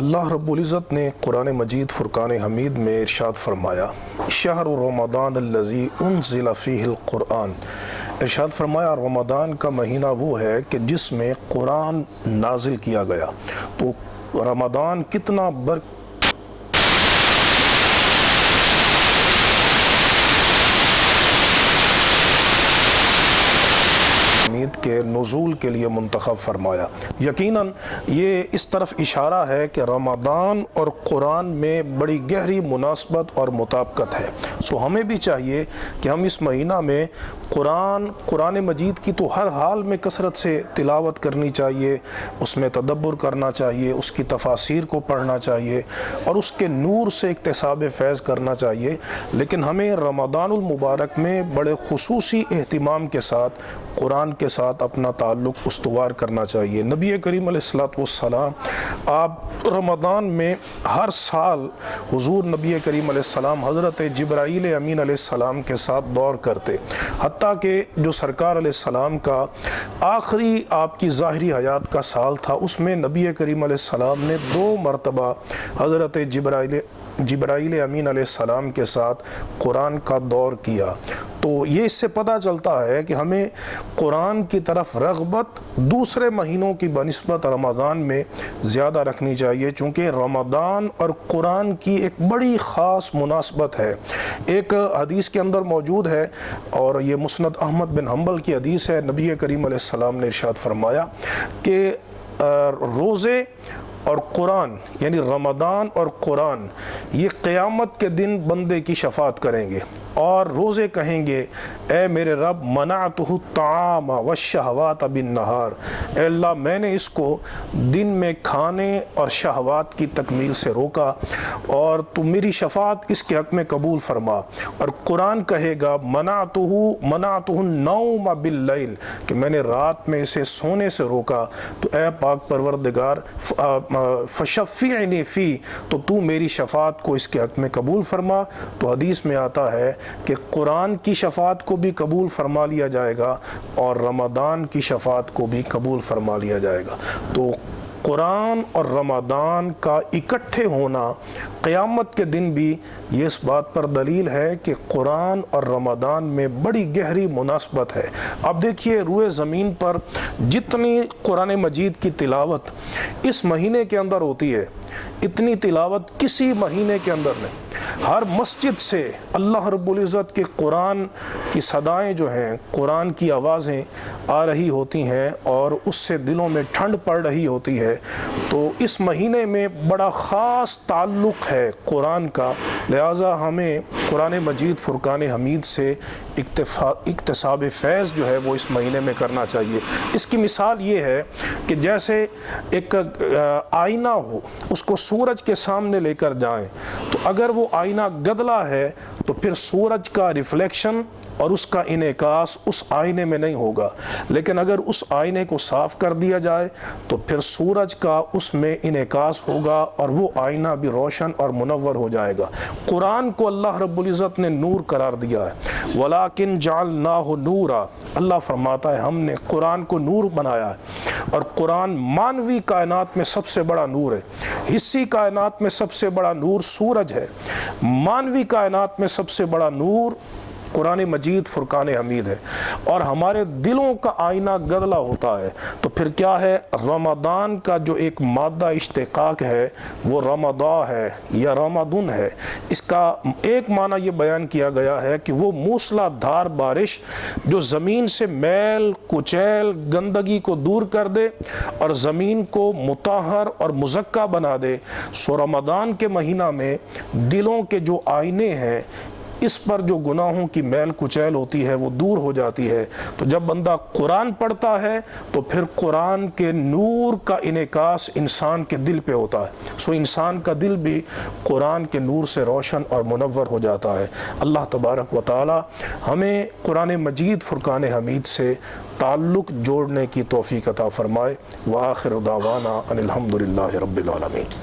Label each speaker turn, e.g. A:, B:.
A: اللہ رب العزت نے قرآن مجید فرقان حمید میں ارشاد فرمایا، شہر رمضان الذی انزل فیہ القرآن، ارشاد فرمایا رمضان کا مہینہ وہ ہے کہ جس میں قرآن نازل کیا گیا۔ تو رمضان کتنا حمید کے نزول کے لیے منتخب فرمایا۔ یقیناً یہ اس طرف اشارہ ہے کہ رمضان اور قرآن میں بڑی گہری مناسبت اور مطابقت ہے۔ ہمیں بھی چاہیے کہ ہم اس مہینہ میں قرآن مجید کی تو ہر حال میں کثرت سے تلاوت کرنی چاہیے، اس میں تدبر کرنا چاہیے، اس کی تفاسیر کو پڑھنا چاہیے اور اس کے نور سے اکتساب فیض کرنا چاہیے، لیکن ہمیں رمضان المبارک میں بڑے خصوصی اہتمام کے ساتھ قرآن کے ساتھ اپنا تعلق استوار کرنا چاہیے۔ نبی کریم علیہ السلام آپ رمضان میں ہر سال حضور نبی کریم علیہ السلام حضرت جبرائیل امین علیہ السلام کے ساتھ دور کرتے، حتیٰ کہ جو سرکار علیہ السلام کا آخری آپ کی ظاہری حیات کا سال تھا، اس میں نبی کریم علیہ السلام نے 2 مرتبہ حضرت جبرائیل امین علیہ السلام کے ساتھ قرآن کا دور کیا۔ تو یہ اس سے پتہ چلتا ہے کہ ہمیں قرآن کی طرف رغبت دوسرے مہینوں کی بنسبت رمضان میں زیادہ رکھنی چاہیے، چونکہ رمضان اور قرآن کی ایک بڑی خاص مناسبت ہے۔ ایک حدیث کے اندر موجود ہے اور یہ مسند احمد بن حنبل کی حدیث ہے، نبی کریم علیہ السلام نے ارشاد فرمایا کہ روزے اور قرآن یعنی رمضان اور قرآن یہ قیامت کے دن بندے کی شفاعت کریں گے، اور روزے کہیں گے اے میرے رب منعتہ الطعام والشہوات بالنہار، اے اللہ میں نے اس کو دن میں کھانے اور شہوات کی تکمیل سے روکا اور تو میری شفاعت اس کے حق میں قبول فرما۔ اور قرآن کہے گا منعتہ النوم باللیل، کہ میں نے رات میں اسے سونے سے روکا، تو اے پاک پروردگار فشفعنی فی، تو میری شفاعت کو اس کے حق میں قبول فرما۔ تو حدیث میں آتا ہے کہ قرآن کی شفاعت کو بھی قبول فرما لیا جائے گا اور رمضان کی شفاعت کو بھی قبول فرما لیا جائے گا۔ تو قرآن اور رمضان کا اکٹھے ہونا قیامت کے دن بھی یہ اس بات پر دلیل ہے کہ قرآن اور رمضان میں بڑی گہری مناسبت ہے۔ اب دیکھیے روئے زمین پر جتنی قرآن مجید کی تلاوت اس مہینے کے اندر ہوتی ہے، اتنی تلاوت کسی مہینے کے اندر نہیں۔ ہر مسجد سے اللہ رب العزت کے قرآن کی صدائیں جو ہیں، قرآن کی آوازیں آ رہی ہوتی ہیں اور اس سے دلوں میں ٹھنڈ پڑ رہی ہوتی ہے۔ تو اس مہینے میں بڑا خاص تعلق ہے قرآن کا، لہٰذا ہمیں قرآن مجید فرقان حمید سے اکتساب فیض جو ہے وہ اس مہینے میں کرنا چاہیے۔ اس کی مثال یہ ہے کہ جیسے ایک آئینہ ہو، اس کو سورج کے سامنے لے کر جائیں، تو اگر وہ آئینہ گدلا ہے تو پھر سورج کا ریفلیکشن اور اس کا انعکاس اس آئینے میں نہیں ہوگا، لیکن اگر اس آئینے کو صاف کر دیا جائے تو پھر سورج کا اس میں انعکاس ہوگا اور وہ آئینہ بھی روشن اور منور ہو جائے گا۔ قرآن کو اللہ رب العزت نے نور قرار دیا ہے، وَلَٰكِنْ جَعَلْنَاهُ نُورًا، اللہ فرماتا ہے ہم نے قرآن کو نور بنایا ہے، اور قرآن مانوی کائنات میں سب سے بڑا نور ہے۔ حصی کائنات میں سب سے بڑا نور سورج ہے، مانوی کائنات میں سب سے بڑا نور قرآن مجید فرقان حمید ہے، اور ہمارے دلوں کا آئینہ گدلا ہوتا ہے۔ تو پھر کیا ہے، رمضان کا جو ایک مادہ اشتقاق ہے وہ رمضان ہے یا رمضان ہے۔ اس کا ایک معنی یہ بیان کیا گیا ہے کہ وہ موسلا دھار بارش جو زمین سے میل کچیل گندگی کو دور کر دے اور زمین کو مطہر اور مزکہ بنا دے۔ رمضان کے مہینہ میں دلوں کے جو آئینے ہیں، اس پر جو گناہوں کی میل کچیل ہوتی ہے وہ دور ہو جاتی ہے۔ تو جب بندہ قرآن پڑھتا ہے تو پھر قرآن کے نور کا انعکاس انسان کے دل پہ ہوتا ہے، انسان کا دل بھی قرآن کے نور سے روشن اور منور ہو جاتا ہے۔ اللہ تبارک و تعالی ہمیں قرآن مجید فرقان حمید سے تعلق جوڑنے کی توفیق عطا فرمائے۔ وآخر دعوانا ان الحمد للہ رب العالمین۔